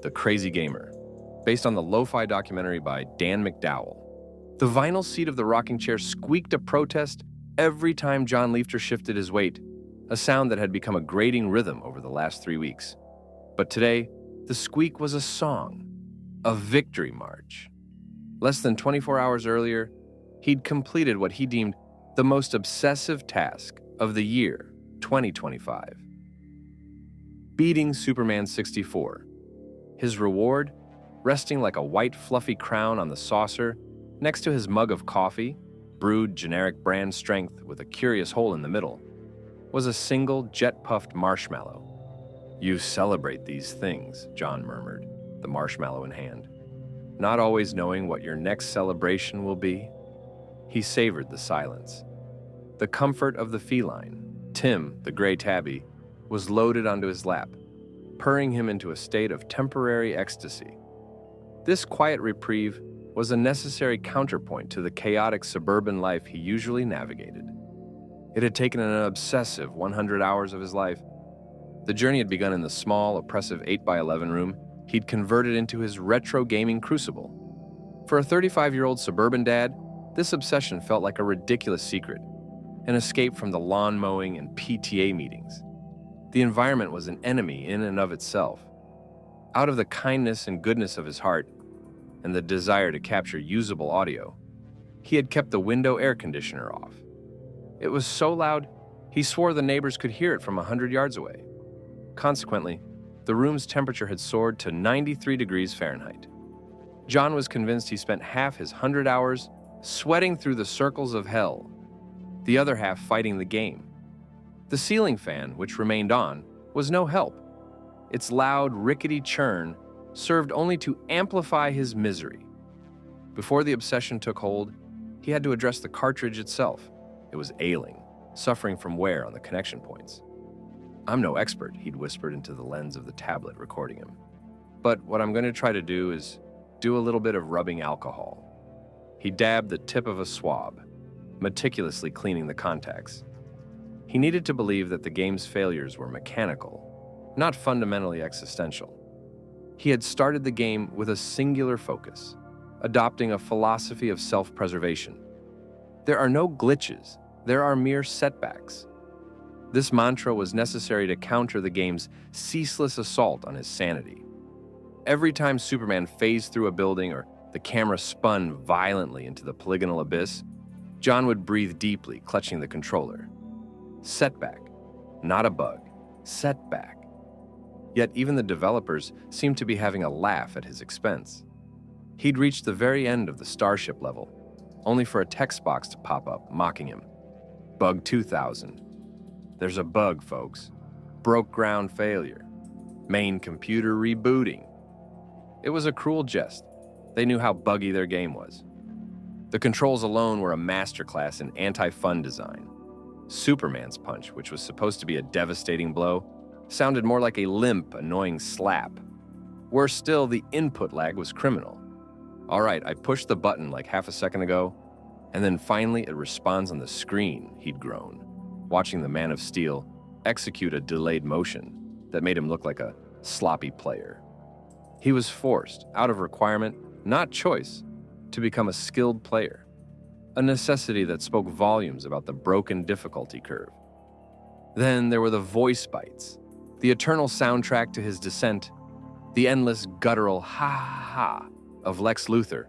The Crazy Gamer, based on the lo-fi documentary by Dan McDowell. The vinyl seat of the rocking chair squeaked a protest every time John Leifter shifted his weight, a sound that had become a grating rhythm over the last 3 weeks. But today, the squeak was a song, a victory march. Less than 24 hours earlier, he'd completed what he deemed the most obsessive task of the year 2025. Beating Superman 64. His reward, resting like a white fluffy crown on the saucer next to his mug of coffee, brewed generic brand strength with a curious hole in the middle, was a single jet-puffed marshmallow. "You celebrate these things," John murmured, the marshmallow in hand, not always knowing what your next celebration will be. He savored the silence. The comfort of the feline, Tim, the gray tabby, was loaded onto his lap, purring him into a state of temporary ecstasy. This quiet reprieve was a necessary counterpoint to the chaotic suburban life he usually navigated. It had taken an obsessive 100 hours of his life. The journey had begun in the small, oppressive 8x11 room he'd converted into his retro gaming crucible. For a 35-year-old suburban dad, this obsession felt like a ridiculous secret, an escape from the lawn mowing and PTA meetings. The environment was an enemy in and of itself. Out of the kindness and goodness of his heart and the desire to capture usable audio, he had kept the window air conditioner off. It was so loud, he swore the neighbors could hear it from 100 yards away. Consequently, the room's temperature had soared to 93 degrees Fahrenheit. John was convinced he spent half his 100 hours sweating through the circles of hell, the other half fighting the game. The ceiling fan, which remained on, was no help. Its loud, rickety churn served only to amplify his misery. Before the obsession took hold, he had to address the cartridge itself. It was ailing, suffering from wear on the connection points. "I'm no expert," he'd whispered into the lens of the tablet recording him. "But what I'm going to try to do is do a little bit of rubbing alcohol." He dabbed the tip of a swab, meticulously cleaning the contacts. He needed to believe that the game's failures were mechanical, not fundamentally existential. He had started the game with a singular focus, adopting a philosophy of self-preservation. There are no glitches, there are mere setbacks. This mantra was necessary to counter the game's ceaseless assault on his sanity. Every time Superman phased through a building or the camera spun violently into the polygonal abyss, John would breathe deeply, clutching the controller. Setback, not a bug, setback. Yet even the developers seemed to be having a laugh at his expense. He'd reached the very end of the Starship level, only for a text box to pop up, mocking him. Bug 2000. There's a bug, folks. Broke ground failure. Main computer rebooting. It was a cruel jest. They knew how buggy their game was. The controls alone were a masterclass in anti-fun design. Superman's punch, which was supposed to be a devastating blow, sounded more like a limp, annoying slap. Worse still, the input lag was criminal. "All right, I pushed the button like half a second ago, and then finally it responds on the screen," he'd groan, watching the Man of Steel execute a delayed motion that made him look like a sloppy player. He was forced, out of requirement, not choice, to become a skilled player, a necessity that spoke volumes about the broken difficulty curve. Then there were the voice bites, the eternal soundtrack to his descent, the endless guttural ha-ha-ha of Lex Luthor,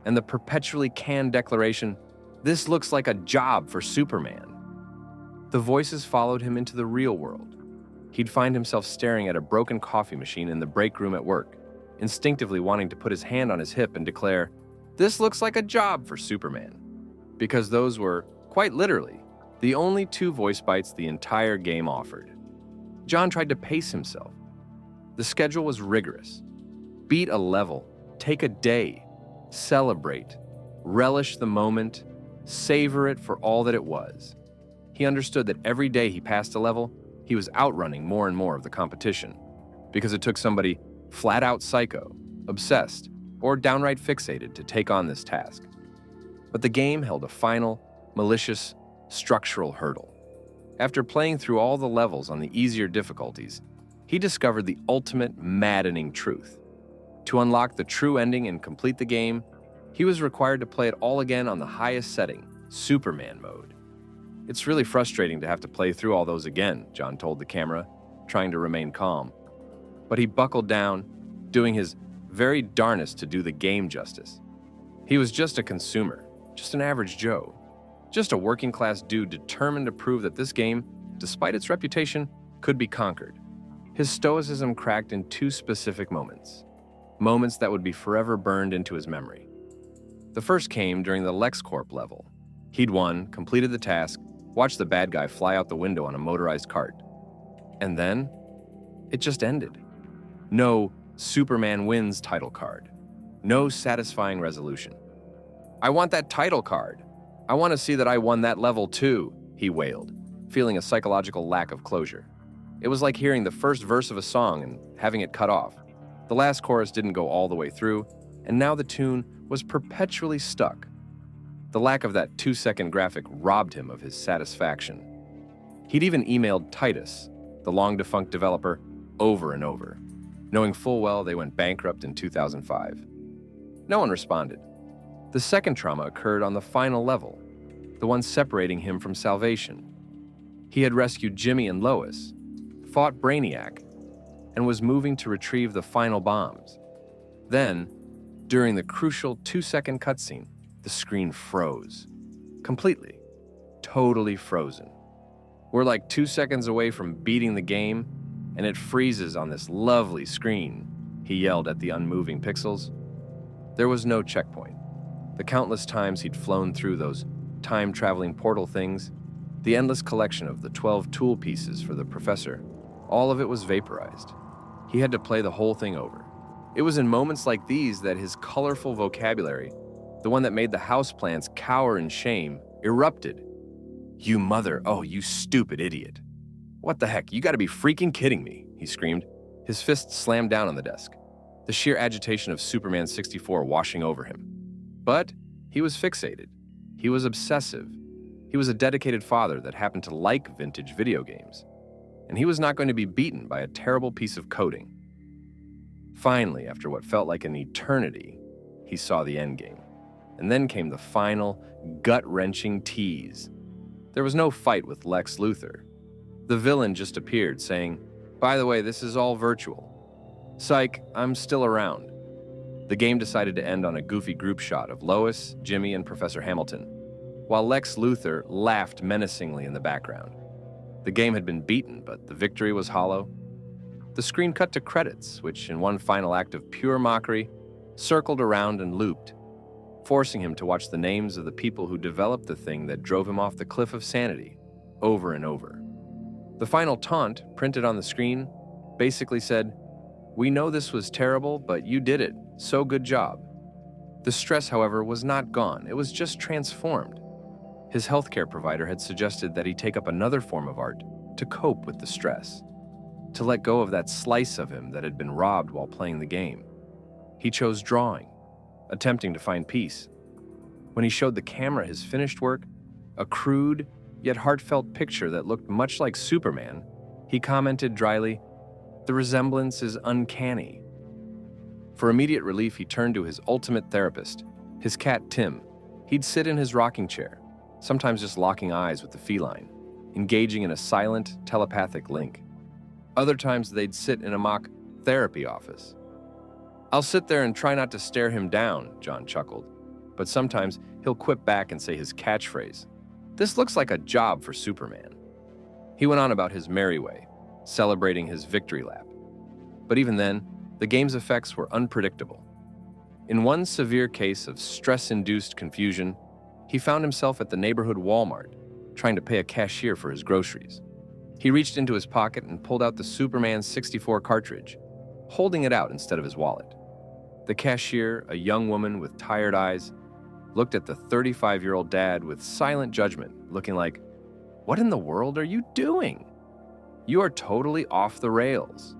and the perpetually canned declaration, "This looks like a job for Superman." The voices followed him into the real world. He'd find himself staring at a broken coffee machine in the break room at work, instinctively wanting to put his hand on his hip and declare, "This looks like a job for Superman," because those were, quite literally, the only two voice bites the entire game offered. John tried to pace himself. The schedule was rigorous. Beat a level, take a day, celebrate, relish the moment, savor it for all that it was. He understood that every day he passed a level, he was outrunning more and more of the competition, because it took somebody flat-out psycho, obsessed, or downright fixated to take on this task. But the game held a final, malicious, structural hurdle. After playing through all the levels on the easier difficulties, He discovered the ultimate maddening truth. To unlock the true ending and complete the game, he was required to play it all again on the highest setting, Superman mode. "It's really frustrating to have to play through all those again," John told the camera, trying to remain calm. But he buckled down, doing his very darnest to do the game justice. He was just a consumer, just an average Joe, just a working-class dude determined to prove that this game, despite its reputation, could be conquered. His stoicism cracked in two specific moments that would be forever burned into his memory. The first came during the LexCorp level. He'd won, completed the task, watched the bad guy fly out the window on a motorized cart. And then, it just ended. No Superman wins title card. No satisfying resolution. "I want that title card. I want to see that I won that level too," he wailed, feeling a psychological lack of closure. It was like hearing the first verse of a song and having it cut off. The last chorus didn't go all the way through, and now the tune was perpetually stuck. The lack of that 2-second graphic robbed him of his satisfaction. He'd even emailed Titus, the long-defunct developer, over and over, knowing full well they went bankrupt in 2005. No one responded. The second trauma occurred on the final level, the one separating him from salvation. He had rescued Jimmy and Lois, fought Brainiac, and was moving to retrieve the final bombs. Then, during the crucial 2-second cutscene, the screen froze. Completely. Totally frozen. "We're like 2 seconds away from beating the game, and it freezes on this lovely screen," he yelled at the unmoving pixels. There was no checkpoint. The countless times he'd flown through those time-traveling portal things, the endless collection of the 12 tool pieces for the professor, all of it was vaporized. He had to play the whole thing over. It was in moments like these that his colorful vocabulary, the one that made the houseplants cower in shame, erupted. "You mother, oh, you stupid idiot. What the heck, you gotta be freaking kidding me," he screamed. His fist slammed down on the desk, the sheer agitation of Superman 64 washing over him. But he was fixated. He was obsessive. He was a dedicated father that happened to like vintage video games. And he was not going to be beaten by a terrible piece of coding. Finally, after what felt like an eternity, he saw the endgame. And then came the final, gut-wrenching tease. There was no fight with Lex Luthor. The villain just appeared, saying, "By the way, this is all virtual. Psych, I'm still around." The game decided to end on a goofy group shot of Lois, Jimmy, and Professor Hamilton, while Lex Luthor laughed menacingly in the background. The game had been beaten, but the victory was hollow. The screen cut to credits, which, in one final act of pure mockery, circled around and looped, forcing him to watch the names of the people who developed the thing that drove him off the cliff of sanity, over and over. The final taunt, printed on the screen, basically said, "We know this was terrible, but you did it, so good job." The stress, however, was not gone, it was just transformed. His healthcare provider had suggested that he take up another form of art to cope with the stress, to let go of that slice of him that had been robbed while playing the game. He chose drawing, attempting to find peace. When he showed the camera his finished work, a crude yet heartfelt picture that looked much like Superman, he commented dryly, "The resemblance is uncanny." For immediate relief, he turned to his ultimate therapist, his cat Tim. He'd sit in his rocking chair, sometimes just locking eyes with the feline, engaging in a silent, telepathic link. Other times they'd sit in a mock therapy office. "I'll sit there and try not to stare him down," John chuckled. But sometimes he'll quip back and say his catchphrase, "This looks like a job for Superman." He went on about his merry way, celebrating his victory lap. But even then, the game's effects were unpredictable. In one severe case of stress-induced confusion, he found himself at the neighborhood Walmart, trying to pay a cashier for his groceries. He reached into his pocket and pulled out the Superman 64 cartridge, holding it out instead of his wallet. The cashier, a young woman with tired eyes, looked at the 35-year-old dad with silent judgment, looking like, "What in the world are you doing? You are totally off the rails."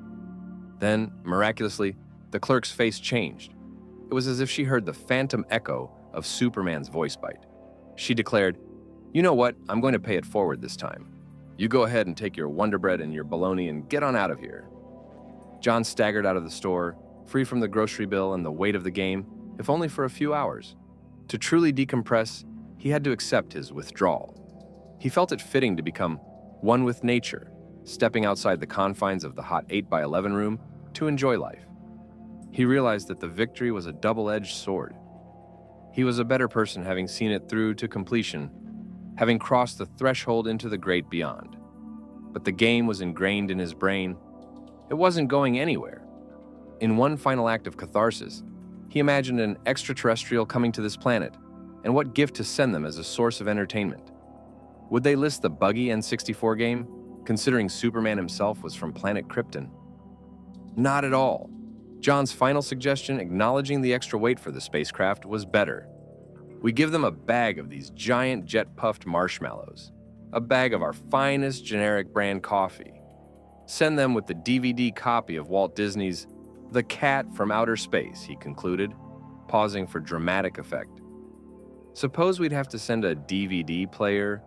Then, miraculously, the clerk's face changed. It was as if she heard the phantom echo of Superman's voice bite. She declared, "You know what? I'm going to pay it forward this time. You go ahead and take your Wonder Bread and your bologna and get on out of here." John staggered out of the store, free from the grocery bill and the weight of the game, if only for a few hours. To truly decompress, he had to accept his withdrawal. He felt it fitting to become one with nature, stepping outside the confines of the hot 8x11 room to enjoy life. He realized that the victory was a double-edged sword. He was a better person having seen it through to completion, having crossed the threshold into the great beyond. But the game was ingrained in his brain. It wasn't going anywhere. In one final act of catharsis, he imagined an extraterrestrial coming to this planet, and what gift to send them as a source of entertainment. Would they list the buggy N64 game, considering Superman himself was from planet Krypton? Not at all. John's final suggestion, acknowledging the extra weight for the spacecraft, was better. We give them a bag of these giant jet-puffed marshmallows, a bag of our finest generic brand coffee. Send them with the DVD copy of Walt Disney's The Cat from Outer Space, he concluded, pausing for dramatic effect. Suppose we'd have to send a DVD player,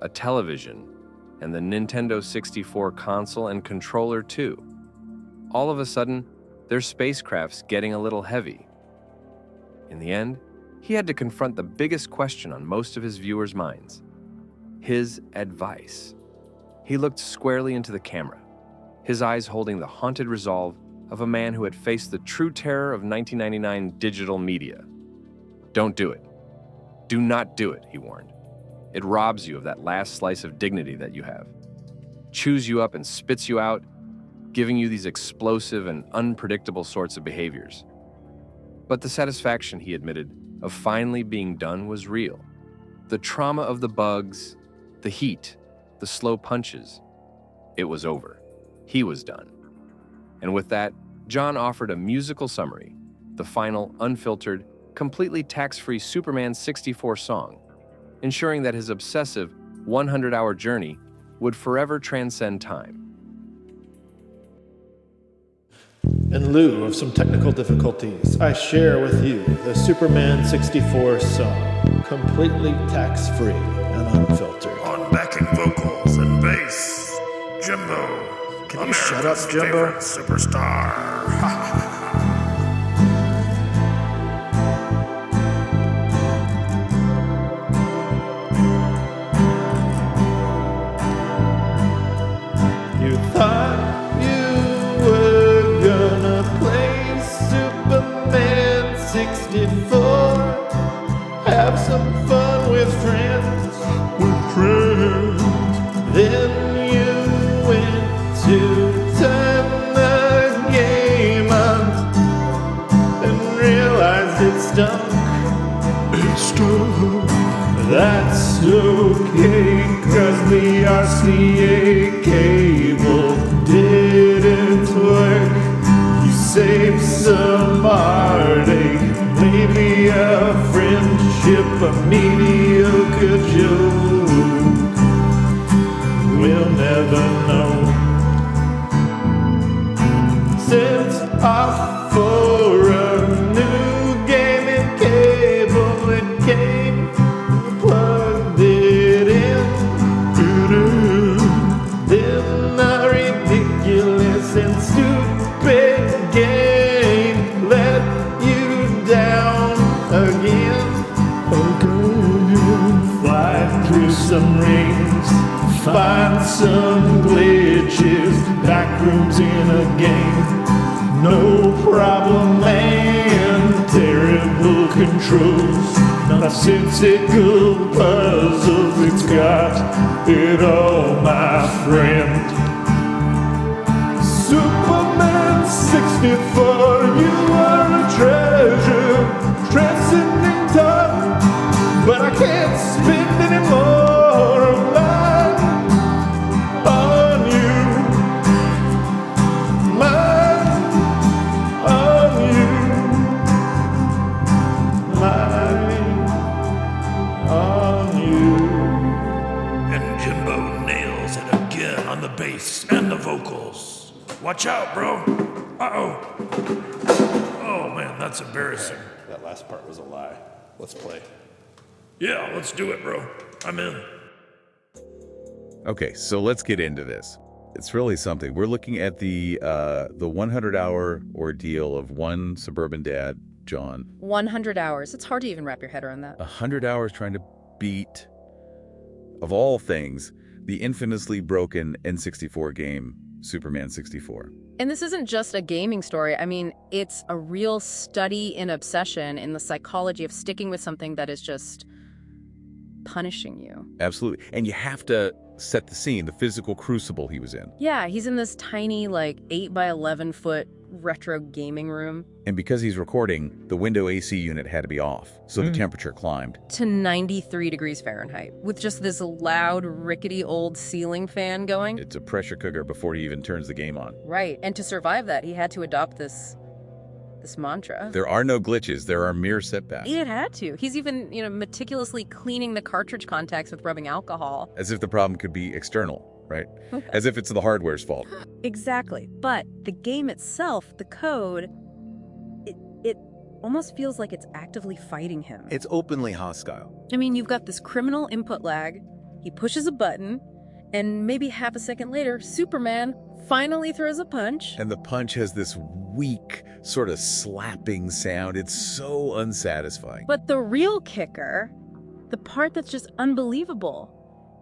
a television, and the Nintendo 64 console and controller too. All of a sudden, their spacecraft's getting a little heavy. In the end, he had to confront the biggest question on most of his viewers' minds: his advice. He looked squarely into the camera, his eyes holding the haunted resolve of a man who had faced the true terror of 1999 digital media. Don't do it. Do not do it, he warned. It robs you of that last slice of dignity that you have. Chews you up and spits you out, giving you these explosive and unpredictable sorts of behaviors. But the satisfaction, he admitted, of finally being done was real. The trauma of the bugs, the heat, the slow punches. It was over. He was done. And with that, John offered a musical summary, the final, unfiltered, completely tax-free Superman 64 song, ensuring that his obsessive 100-hour journey would forever transcend time. In lieu of some technical difficulties, I share with you the Superman 64 song, completely tax-free and unfiltered. On backing vocals and bass, Jimbo. Can you shut up, Jimbo? Superstar. You thought you were gonna play Superman 64, have some fun with friends. Then you went to turn the game on and realized it stunk. That's okay, 'cause the RCA cable didn't work. You saved some heartache, maybe a friendship, a mediocre joke. We'll never know. Sent off for a new gaming cable, it came, plugged it in. Then a ridiculous and stupid game let you down again. Fly through some rings, find some glitches, back rooms in a game. No problem, man, terrible controls, nonsensical puzzles, it's got it all, my friend. Superman 64, you are a treasure, transcending time, but I can't spend any more of mine on you, mine on you, mine on you. And Jimbo nails it again on the bass and the vocals. Watch out, bro. Uh-oh. Oh, man, that's embarrassing. That last part was a lie. Let's play. Yeah, let's do it, bro. I'm in. Okay, so let's get into this. It's really something. We're looking at the 100-hour ordeal of one suburban dad, John. 100 hours. It's hard to even wrap your head around that. 100 hours trying to beat, of all things, the infamously broken N64 game, Superman 64. And this isn't just a gaming story. I mean, it's a real study in obsession, in the psychology of sticking with something that is just punishing you. Absolutely. And you have to set the scene, the physical crucible he was in. Yeah, he's in this tiny, 8 by 11 foot retro gaming room. And because he's recording, the window AC unit had to be off, so the temperature climbed. To 93 degrees Fahrenheit, with just this loud, rickety old ceiling fan going. It's a pressure cooker before he even turns the game on. Right, and to survive that, he had to adopt this mantra. There are no glitches, there are mere setbacks. It had to. He's even, meticulously cleaning the cartridge contacts with rubbing alcohol. As if the problem could be external, right? As if it's the hardware's fault. Exactly. But the game itself, the code, it almost feels like it's actively fighting him. It's openly hostile. I mean, you've got this criminal input lag. He pushes a button, and maybe half a second later, Superman finally throws a punch. And the punch has this weak, sort of slapping sound. It's so unsatisfying. But the real kicker, the part that's just unbelievable,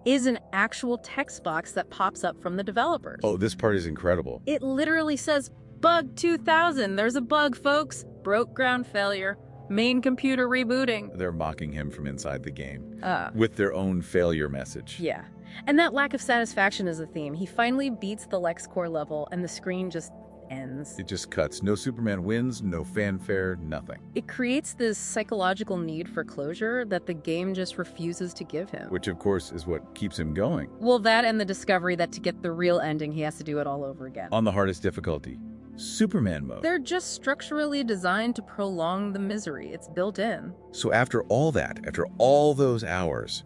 is an actual text box that pops up from the developers. Oh, this part is incredible. It literally says, Bug 2000. There's a bug, folks. Broke ground failure. Main computer rebooting. They're mocking him from inside the game With their own failure message. Yeah. And that lack of satisfaction is a theme. He finally beats the LexCorp level, and the screen just ends. It just cuts. No Superman wins, no fanfare, nothing. It creates this psychological need for closure that the game just refuses to give him. Which, of course, is what keeps him going. Well, that and the discovery that to get the real ending, he has to do it all over again. On the hardest difficulty, Superman mode. They're just structurally designed to prolong the misery. It's built in. So after all that, after all those hours,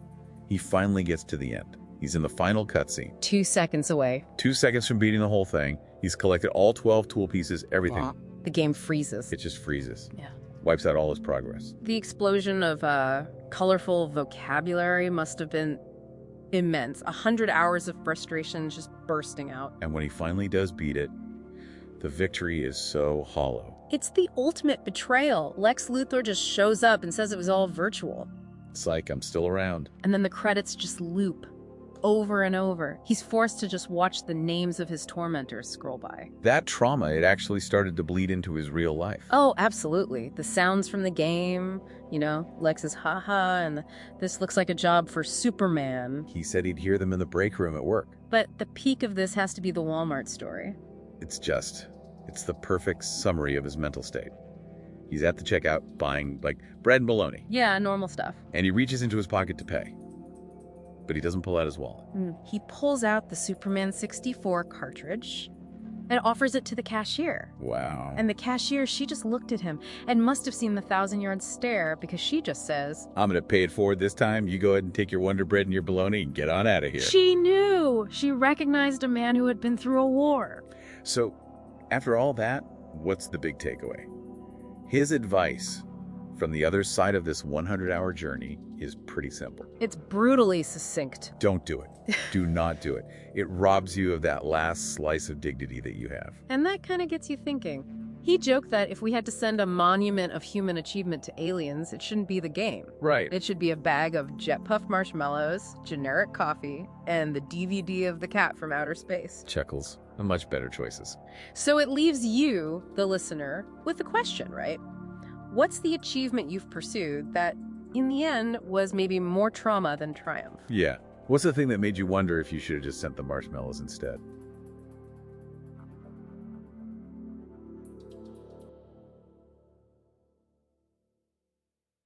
he finally gets to the end. He's in the final cutscene. 2 seconds away. 2 seconds from beating the whole thing. He's collected all 12 tool pieces, everything. The game freezes. It just freezes. Yeah. Wipes out all his progress. The explosion of colorful vocabulary must have been immense. 100 hours of frustration just bursting out. And when he finally does beat it, the victory is so hollow. It's the ultimate betrayal. Lex Luthor just shows up and says it was all virtual. Psych, I'm still around. And then the credits just loop over and over. He's forced to just watch the names of his tormentors scroll by. That trauma, it actually started to bleed into his real life. Oh, absolutely. The sounds from the game, Lex's haha, and this looks like a job for Superman. He said he'd hear them in the break room at work. But the peak of this has to be the Walmart story. It's the perfect summary of his mental state. He's at the checkout buying, bread and bologna. Yeah, normal stuff. And he reaches into his pocket to pay. But he doesn't pull out his wallet. He pulls out the Superman 64 cartridge and offers it to the cashier. Wow. And the cashier, she just looked at him and must have seen the 1,000-yard stare, because she just says, I'm going to pay it forward this time. You go ahead and take your Wonder Bread and your bologna and get on out of here. She knew. She recognized a man who had been through a war. So, after all that, what's the big takeaway? His advice from the other side of this 100-hour journey is pretty simple. It's brutally succinct. Don't do it. Do not do it. It robs you of that last slice of dignity that you have. And that kind of gets you thinking. He joked that if we had to send a monument of human achievement to aliens, it shouldn't be the game. Right. It should be a bag of jet puff marshmallows, generic coffee, and the DVD of the cat from outer space. Chuckles. Much better choices. So it leaves you, the listener, with the question, right? What's the achievement you've pursued that, in the end, was maybe more trauma than triumph? Yeah. What's the thing that made you wonder if you should have just sent the marshmallows instead?